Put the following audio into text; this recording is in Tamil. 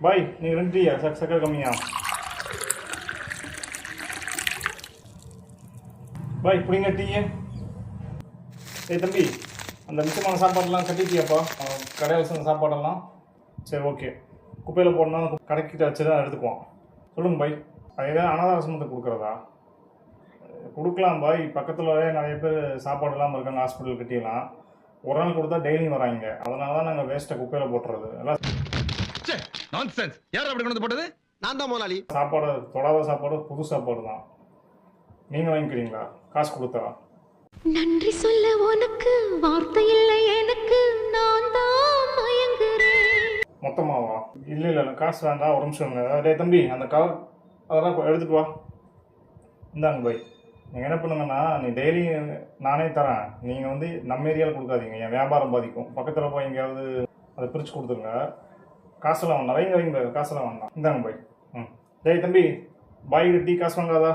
பாய் நீங்கள் 2 டீயா சக்கரை கம்மியா? பாய் பிடிங்க டீயே. ஏய் தம்பி, அந்த மிச்சமான சாப்பாடெல்லாம் கட்டிட்டியாப்பா? கடையில் சொன்ன சாப்பாடெல்லாம் சரி ஓகே. குப்பையில் போடணும், கடைக்கிட்ட வச்சு தான் எடுத்துக்குவோம். சொல்லுங்கள் பாய். அது எதாவது அனாதாரசமத்தை கொடுக்குறதா? கொடுக்கலாம் பாய். பக்கத்தில் நிறைய பேர் சாப்பாடு இல்லாமல் இருக்காங்க, ஹாஸ்பிட்டல் கட்டிடலாம். ஒரு நாள் கொடுத்தா டெய்லியும் வராங்க. அதனால தான் நாங்கள் வேஸ்ட்டை குப்பையில் போட்டுறது. எல்லாம் யார் அப்படி கொண்டு போட்டது? நான் தான் முதலாளி. சாப்பாடு தொடாத சாப்பாடு, புது சாப்பாடு தான். நீங்கள் வாங்கிக்கிறீங்களா காசு கொடுத்தா? நன்றி சொல்ல உனக்கு வார்த்தை இல்லை எனக்கு, நான் தான் மயங்குறேன். மொத்தமாவா? இல்லை இல்லை காசு வேண்டாம், ஒரு நிமிஷம். டேய் தம்பி, அந்த கவர் அதெல்லாம் எடுத்துகிட்டு வா. இந்தாங்க பாய். நீங்கள் என்ன பண்ணுங்கன்னா, நீ டெய்லி நானே தரேன். நீங்கள் வந்து நம்ம ஏரியாவில் கொடுக்காதீங்க, என் வியாபாரம் பாதிக்கும். பக்கத்தில் போய் எங்கேயாவது அதை பிரித்து கொடுத்துருங்க. காசெல்லாம் வேண்டாம், வைங்க காசெல்லாம் வேண்டாம். இந்தாங்க பாய். டேய் தம்பி, பாய் டீ காசு வாங்காதா?